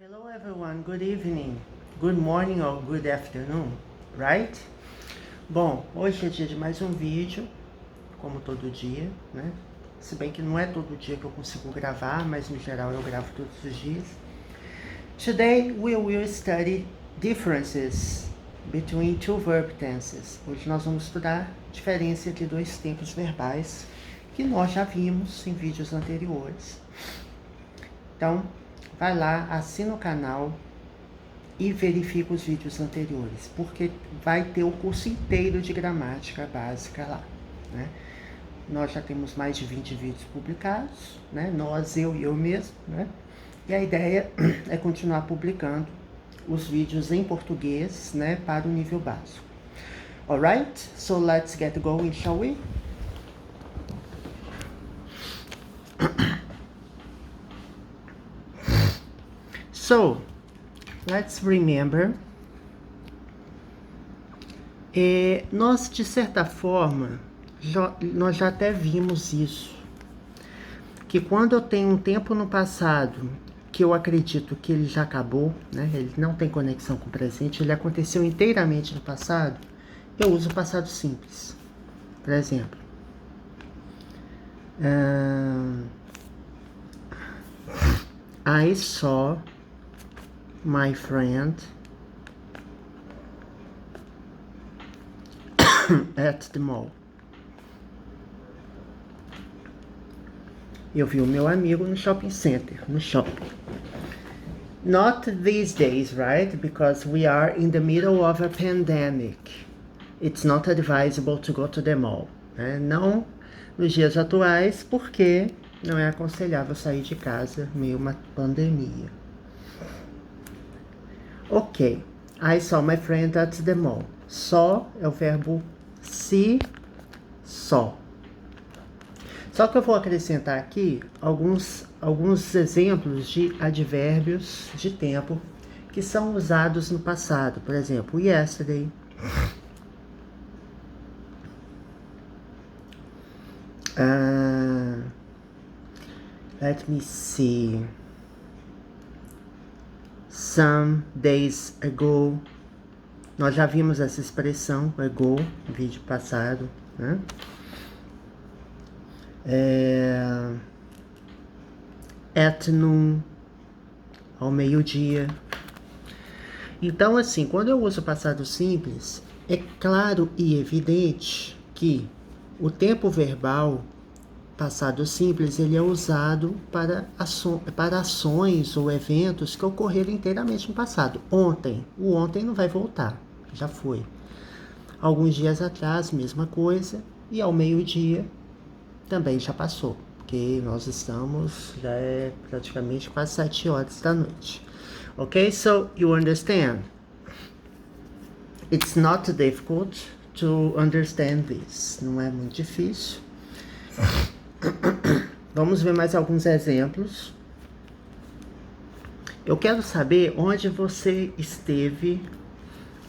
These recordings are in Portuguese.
Hello everyone, good evening, good morning or good afternoon, right? Bom, hoje é dia de mais um vídeo, como todo dia, né? Se bem que não é todo dia que eu consigo gravar, mas no geral eu gravo todos os dias. Today we will study differences between two verb tenses. Hoje nós vamos estudar a diferença entre dois tempos verbais que nós já vimos em vídeos anteriores. Então, vai lá, assina o canal e verifica os vídeos anteriores, porque vai ter o curso inteiro de gramática básica lá, né? Nós já temos mais de 20 vídeos publicados, né? Nós, eu e eu mesmo, né? E a ideia é continuar publicando os vídeos em português, né? Para o nível básico. Alright? So let's get going, shall we? So, let's remember. Nós, de certa forma, nós já até vimos isso. Que quando eu tenho um tempo no passado, que eu acredito que ele já acabou, né? Ele não tem conexão com o presente, ele aconteceu inteiramente no passado, eu uso o passado simples. Por exemplo, I saw my friend at the mall. Eu vi o meu amigo no shopping center, no shopping. Not these days, right? Because we are in the middle of a pandemic. It's not advisable to go to the mall. Né? Não nos dias atuais, porque não é aconselhável sair de casa meio uma pandemia. Ok, I saw my friend at the mall. Saw é o verbo see, saw. Só que eu vou acrescentar aqui alguns exemplos de advérbios de tempo que são usados no passado. Por exemplo, yesterday. Let me see. Some days ago. Nós já vimos essa expressão, ago, no vídeo passado, né? At noon, ao meio-dia. Então, assim, quando eu uso o passado simples, é claro e evidente que o tempo verbal passado simples, ele é usado para ações ou eventos que ocorreram inteiramente no passado. Ontem, o ontem não vai voltar, já foi. Alguns dias atrás, mesma coisa, e ao meio-dia também já passou, porque nós estamos, já é praticamente quase 7 horas da noite. Ok? So, you understand? It's not difficult to understand this. Não é muito difícil. Vamos ver mais alguns exemplos. Eu quero saber onde você esteve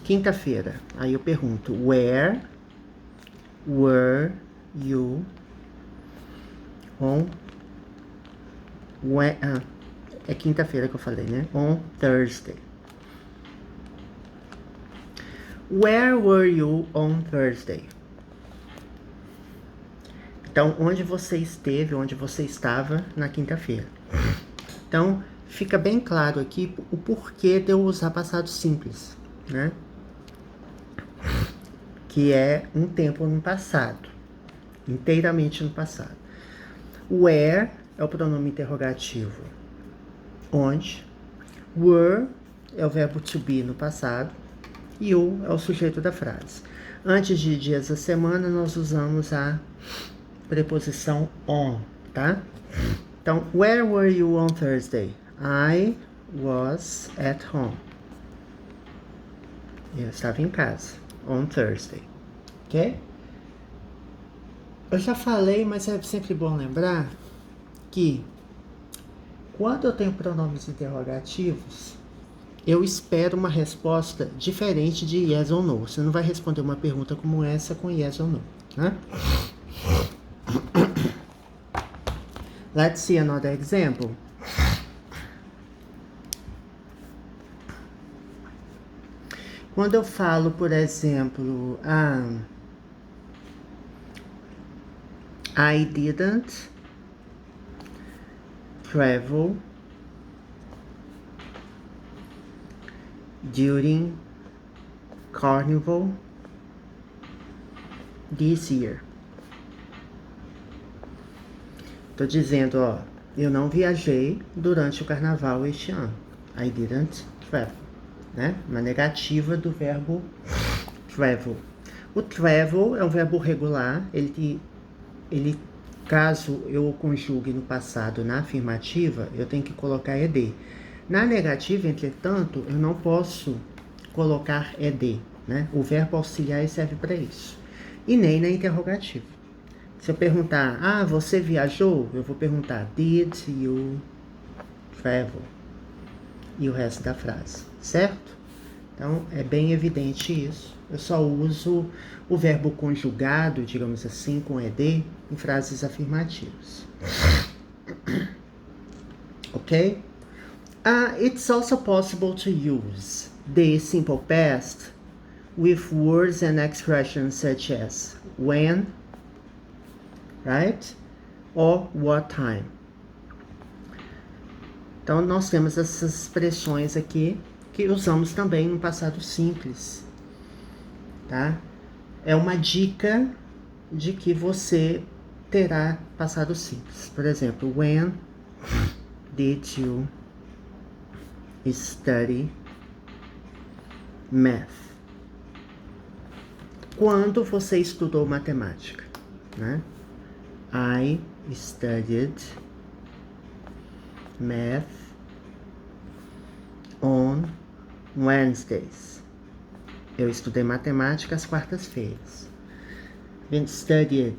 quinta-feira. Aí eu pergunto, where were you on é quinta-feira que eu falei, né? On Thursday. Where were you on Thursday? Então, onde você esteve, onde você estava na quinta-feira. Então, fica bem claro aqui o porquê de eu usar passado simples, né? Que é um tempo no passado, inteiramente no passado. Where é o pronome interrogativo, onde. Were é o verbo to be no passado. You é o sujeito da frase. Antes de dias da semana, nós usamos a preposição on, tá? Então, where were you on Thursday? I was at home. Eu estava em casa, on Thursday, ok? Eu já falei, mas é sempre bom lembrar que quando eu tenho pronomes interrogativos, eu espero uma resposta diferente de yes ou no. Você não vai responder uma pergunta como essa com yes ou no, né? Let's see another example. Quando eu falo, por exemplo, I didn't travel during Carnival this year. Tô dizendo, ó, eu não viajei durante o carnaval este ano. I didn't travel, né? Uma negativa do verbo travel. O travel é um verbo regular, ele caso eu o conjugue no passado na afirmativa, eu tenho que colocar ed. Na negativa, entretanto, eu não posso colocar ed, né? O verbo auxiliar serve para isso. E nem na interrogativa. Se eu perguntar, você viajou? Eu vou perguntar, did you travel? E o resto da frase, certo? Então, é bem evidente isso. Eu só uso o verbo conjugado, digamos assim, com ed, em frases afirmativas. Ok? It's also possible to use the simple past with words and expressions such as when, right? Or what time. Então, nós temos essas expressões aqui que usamos também no passado simples, tá? É uma dica de que você terá passado simples. Por exemplo, when did you study math? Quando você estudou matemática, né? I studied math on Wednesdays. Eu estudei matemática às quartas-feiras. Been studied.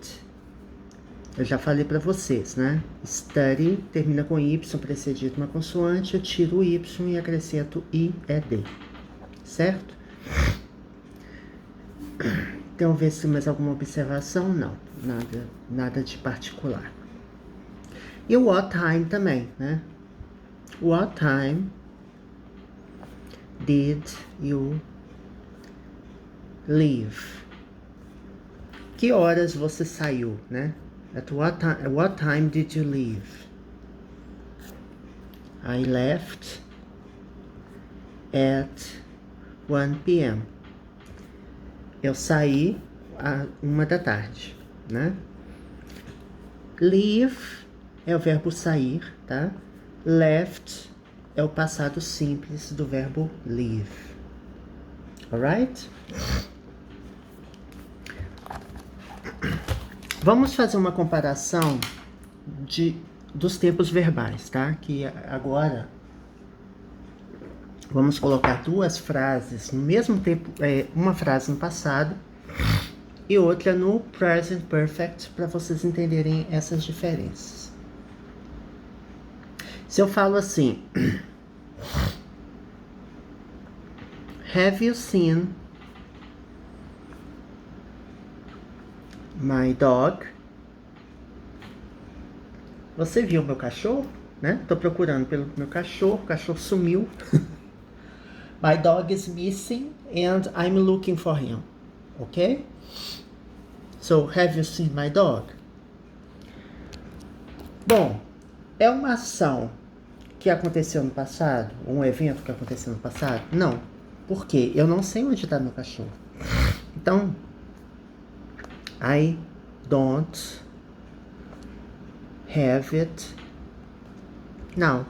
Eu já falei para vocês, né? Study termina com Y precedido de uma consoante. Eu tiro o Y e acrescento IED. Certo? Então, ver se mais alguma observação? Não. Nada de particular. E o what time também, né? What time did you leave? Que horas você saiu, né? At what time did you leave? I left at 1 p.m. Eu saí às 1 da tarde, né? Leave é o verbo sair, tá? Left é o passado simples do verbo leave. Alright? Vamos fazer uma comparação dos tempos verbais, tá? Que agora vamos colocar duas frases no mesmo tempo, uma frase no passado e outra no present perfect, para vocês entenderem essas diferenças. Se eu falo assim, have you seen my dog? Você viu meu cachorro? Né? Tô procurando pelo meu cachorro, o cachorro sumiu. My dog is missing and I'm looking for him. Ok? So, have you seen my dog? Bom, é uma ação que aconteceu no passado? Um evento que aconteceu no passado? Não. Por quê? Eu não sei onde está meu cachorro. Então, I don't have it now.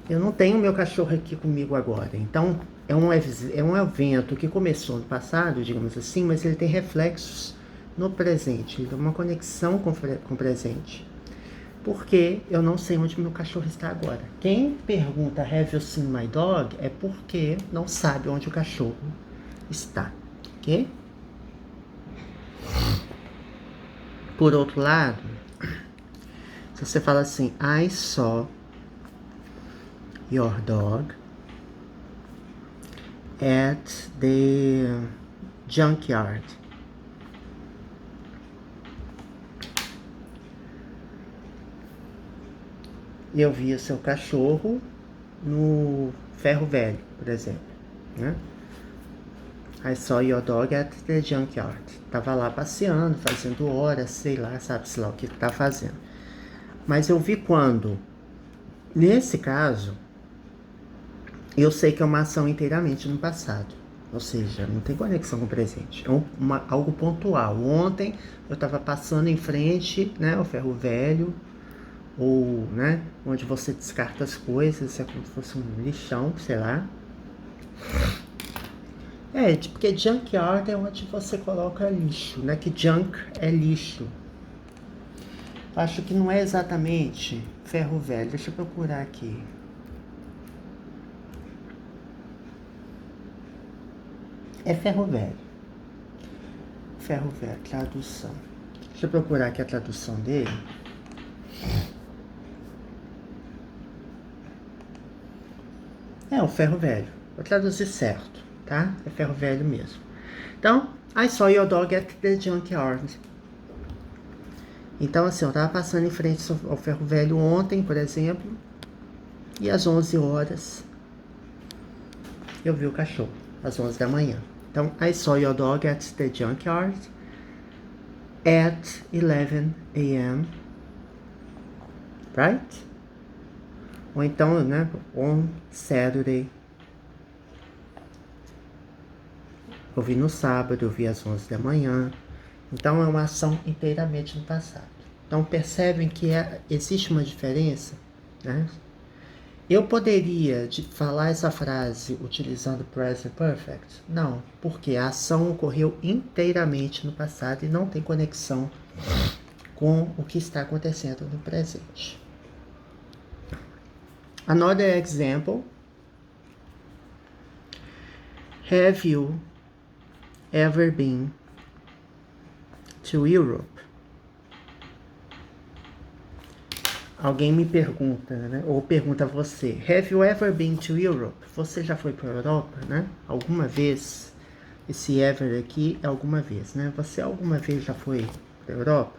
Eu não tenho meu cachorro aqui comigo agora. Então, é um evento que começou no passado, digamos assim, mas ele tem reflexos no presente. Ele tem uma conexão com o presente. Porque eu não sei onde meu cachorro está agora. Quem pergunta have you seen my dog é porque não sabe onde o cachorro está. Ok? Por outro lado, se você fala assim, I saw your dog at the junkyard. Eu vi o seu cachorro no ferro velho, por exemplo, né? I saw your dog at the junkyard. Tava lá passeando, fazendo horas, sei lá, sabe-se lá o que tá fazendo. Mas eu vi quando. Nesse caso, eu sei que é uma ação inteiramente no passado. Ou seja, não tem conexão com o presente. É algo pontual. Ontem eu estava passando em frente, né, ao ferro velho, ou, né, onde você descarta as coisas, é como se fosse um lixão, sei lá. Porque junkyard é onde você coloca lixo, né, que junk é lixo. Acho que não é exatamente ferro velho. Deixa eu procurar aqui. É ferro velho. Ferro velho, tradução. Deixa eu procurar aqui a tradução dele. É o ferro velho. Vou traduzir certo, tá? É ferro velho mesmo. Então, I saw your dog at the junkyard. Então, assim, eu tava passando em frente ao ferro velho ontem, por exemplo. E às 11 horas, eu vi o cachorro. Às 11 da manhã. Então, I saw your dog at the junkyard at 11 a.m. Right? Ou então, né, on Saturday. Eu vi no sábado, eu vi às 11 da manhã. Então, é uma ação inteiramente no passado. Então, percebem que existe uma diferença, né? Eu poderia falar essa frase utilizando present perfect? Não, porque a ação ocorreu inteiramente no passado e não tem conexão com o que está acontecendo no presente. Another example. Have you ever been to Europe? Alguém me pergunta, né? Ou pergunta a você, have you ever been to Europe? Você já foi para a Europa, né? Alguma vez? Esse ever aqui é alguma vez, né? Você alguma vez já foi para a Europa?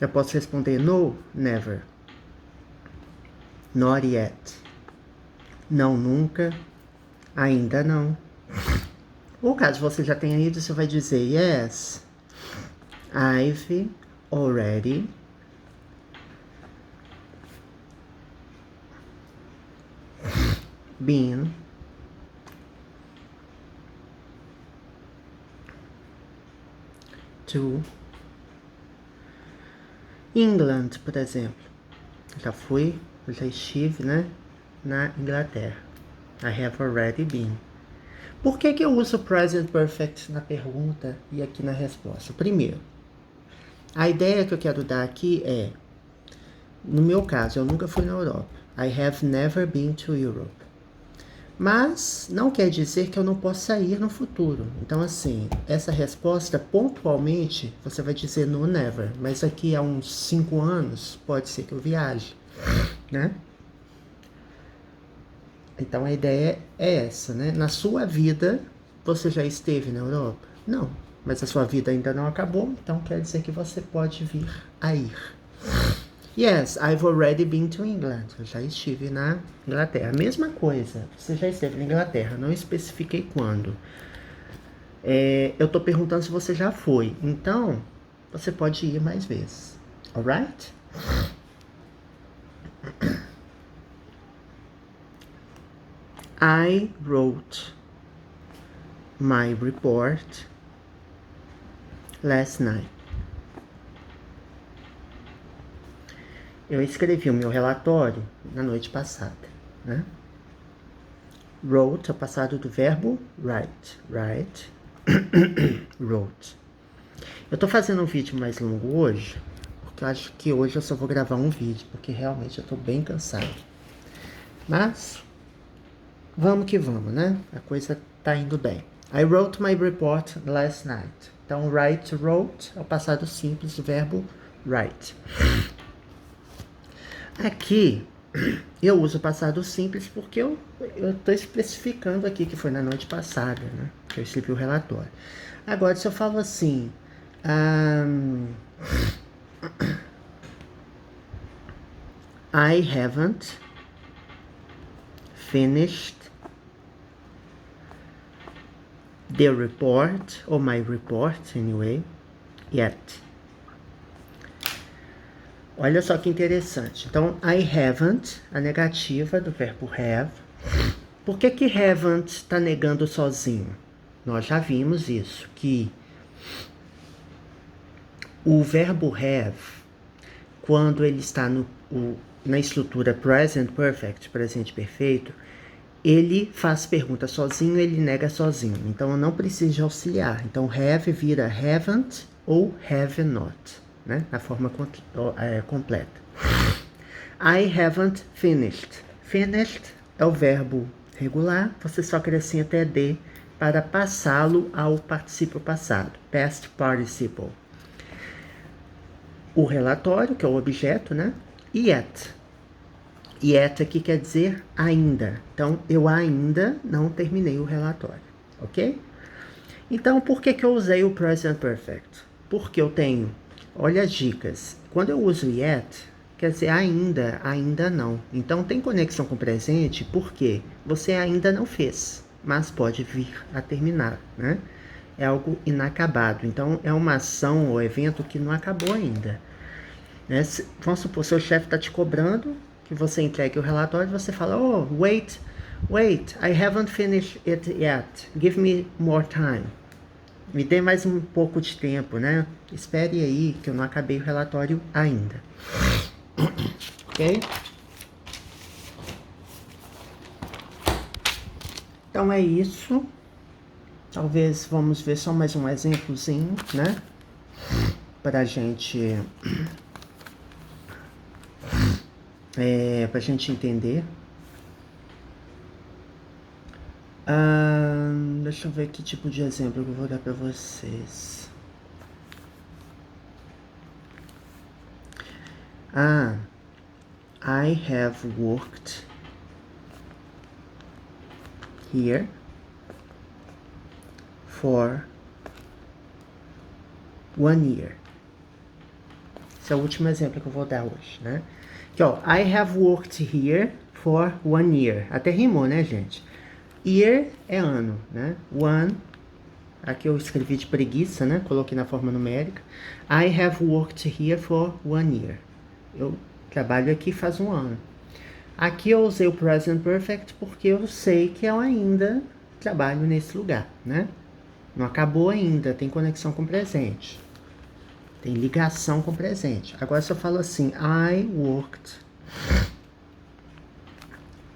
Eu posso responder no, never. Not yet. Não, nunca. Ainda não. Ou caso você já tenha ido, você vai dizer yes, I've already been to England, por exemplo. Já estive, né, na Inglaterra. I have already been. Por que eu uso present perfect na pergunta e aqui na resposta? Primeiro, a ideia que eu quero dar aqui é, no meu caso, eu nunca fui na Europa. I have never been to Europe. Mas não quer dizer que eu não possa ir no futuro. Então, assim, essa resposta, pontualmente, você vai dizer no never. Mas aqui há uns 5 anos, pode ser que eu viaje, né? Então, a ideia é essa, né? Na sua vida, você já esteve na Europa? Não. Mas a sua vida ainda não acabou, então quer dizer que você pode vir a ir. Yes, I've already been to England. Eu já estive na Inglaterra. Mesma coisa, você já esteve na Inglaterra, não especifiquei quando. Eu tô perguntando se você já foi. Então, você pode ir mais vezes. Alright? I wrote my report last night. Eu escrevi o meu relatório na noite passada, né? Wrote é o passado do verbo write. Wrote. Eu tô fazendo um vídeo mais longo hoje, porque eu acho que hoje eu só vou gravar um vídeo, porque realmente eu tô bem cansado. Mas, vamos que vamos, né? A coisa tá indo bem. I wrote my report last night. Então, wrote é o passado simples do verbo write. Aqui, eu uso o passado simples porque eu estou especificando aqui que foi na noite passada, né? Que eu escrevi o relatório. Agora, se eu falo assim... I haven't finished the report, or my report anyway, yet. Olha só que interessante. Então, I haven't, a negativa do verbo have. Por que que haven't está negando sozinho? Nós já vimos isso, que o verbo have, quando ele está na estrutura present perfect, presente perfeito, ele faz pergunta sozinho, ele nega sozinho. Então, eu não preciso de auxiliar. Então, have vira haven't ou have not, né? Na forma completa. I haven't finished. Finished é o verbo regular, você só acrescenta ed para passá-lo ao particípio passado, past participle. O relatório, que é o objeto, né? Yet. Yet aqui quer dizer ainda. Então, eu ainda não terminei o relatório, ok? Então, por que que eu usei o present perfect? Porque eu tenho, olha as dicas. Quando eu uso yet, quer dizer ainda, ainda não. Então, tem conexão com o presente porque você ainda não fez, mas pode vir a terminar, né? É algo inacabado. Então, é uma ação ou evento que não acabou ainda. Né? Vamos supor, seu chefe está te cobrando que você entregue o relatório e você fala, oh, wait, I haven't finished it yet. Give me more time. Me dê mais um pouco de tempo, né? Espere aí que eu não acabei o relatório ainda. Ok? Então é isso. Talvez vamos ver só mais um exemplozinho, né? Pra gente entender. Deixa eu ver que tipo de exemplo que eu vou dar pra vocês. I have worked here for 1 year. Esse é o último exemplo que eu vou dar hoje, né? Aqui, ó, I have worked here for 1 year. Até rimou, né, gente? Year é ano, né? One, aqui eu escrevi de preguiça, né? Coloquei na forma numérica. I have worked here for 1 year. Eu trabalho aqui faz 1 ano. Aqui eu usei o present perfect porque eu sei que eu ainda trabalho nesse lugar, né? Não acabou ainda, tem conexão com o presente. Tem ligação com o presente. Agora se eu falo assim, I worked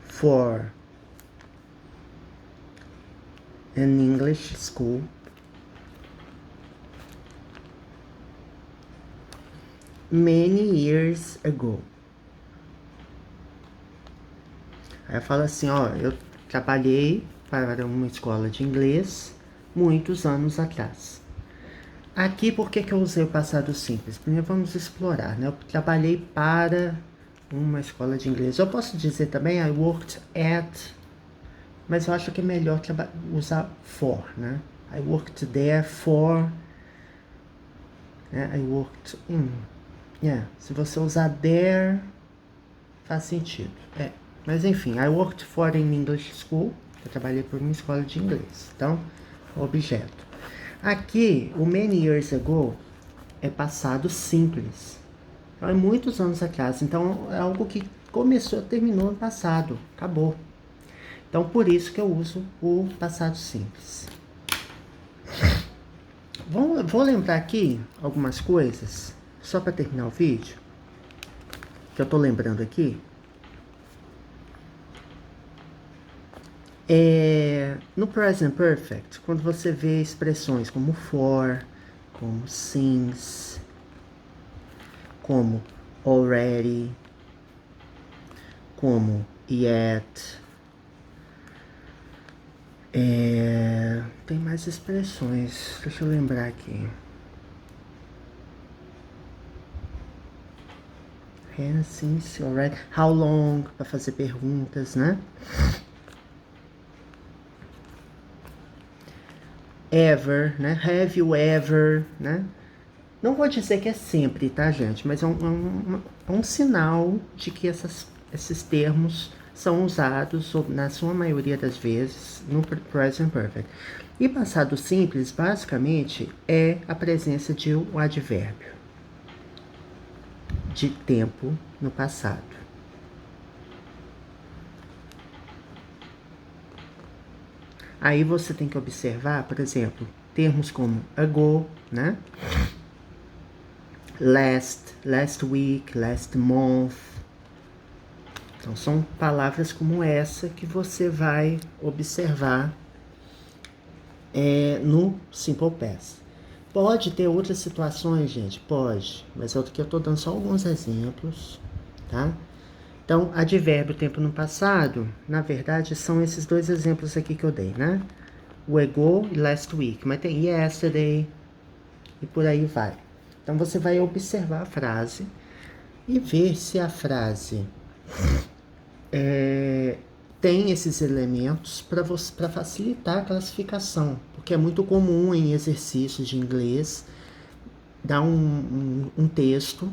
for an English school many years ago. Aí eu falo assim, ó, eu trabalhei para uma escola de inglês muitos anos atrás. Aqui, por que que eu usei o passado simples? Primeiro vamos explorar, né? Eu trabalhei para uma escola de inglês. Eu posso dizer também, I worked at, mas eu acho que é melhor usar for, né? I worked there for, I worked in. Se você usar there, faz sentido. Mas enfim, I worked for an English school. Eu trabalhei por uma escola de inglês. Então, objeto. Aqui, o many years ago é passado simples. Então, é muitos anos atrás. Então, é algo que começou, terminou no passado. Acabou. Então, por isso que eu uso o passado simples. Vou lembrar aqui algumas coisas, só para terminar o vídeo, que eu tô lembrando aqui. No present perfect, quando você vê expressões como for, como since, como already, como yet, tem mais expressões, deixa eu lembrar aqui. Since, already, how long, para fazer perguntas, né? Ever, né? Have you ever, né? Não vou dizer que é sempre, tá, gente? Mas é um sinal de que esses termos são usados, na sua maioria das vezes, no present perfect. E passado simples, basicamente, é a presença de um advérbio de tempo no passado. Aí você tem que observar, por exemplo, termos como ago, né? Last week, last month. Então, são palavras como essa que você vai observar no Simple Past. Pode ter outras situações, gente? Pode. Mas eu tô dando só alguns exemplos, tá? Então, advérbio tempo no passado, na verdade, são esses dois exemplos aqui que eu dei, né? O ago e last week. Mas tem yesterday e por aí vai. Então, você vai observar a frase e ver se a frase tem esses elementos para facilitar a classificação, porque é muito comum em exercícios de inglês dar um texto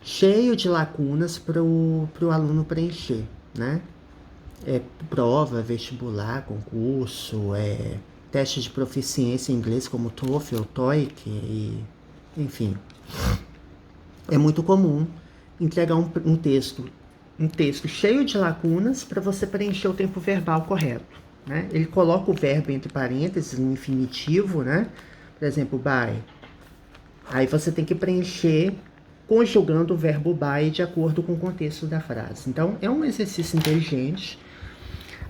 cheio de lacunas para o aluno preencher, né? Prova, vestibular, concurso, teste de proficiência em inglês como TOEFL, TOEIC, enfim. É muito comum entregar um texto cheio de lacunas para você preencher o tempo verbal correto, né? Ele coloca o verbo entre parênteses no infinitivo, né? Por exemplo, buy. Aí você tem que preencher conjugando o verbo buy de acordo com o contexto da frase. Então, é um exercício inteligente.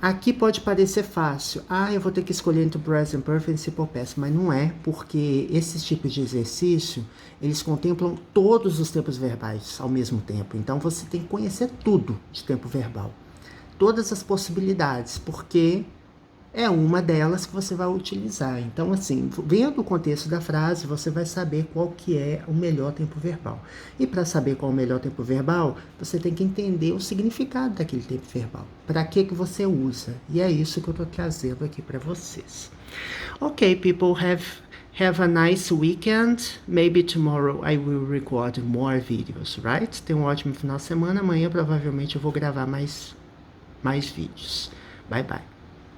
Aqui pode parecer fácil. Eu vou ter que escolher entre o present perfect e simple past, mas não é, porque esses tipos de exercício, eles contemplam todos os tempos verbais ao mesmo tempo. Então, você tem que conhecer tudo de tempo verbal. Todas as possibilidades, porque é uma delas que você vai utilizar. Então, assim, vendo o contexto da frase, você vai saber qual que é o melhor tempo verbal. E para saber qual é o melhor tempo verbal, você tem que entender o significado daquele tempo verbal. Para que você usa? E é isso que eu estou trazendo aqui para vocês. Ok, people, have a nice weekend. Maybe tomorrow I will record more videos, right? Tenha um ótimo final de semana. Amanhã provavelmente eu vou gravar mais vídeos. Bye, bye.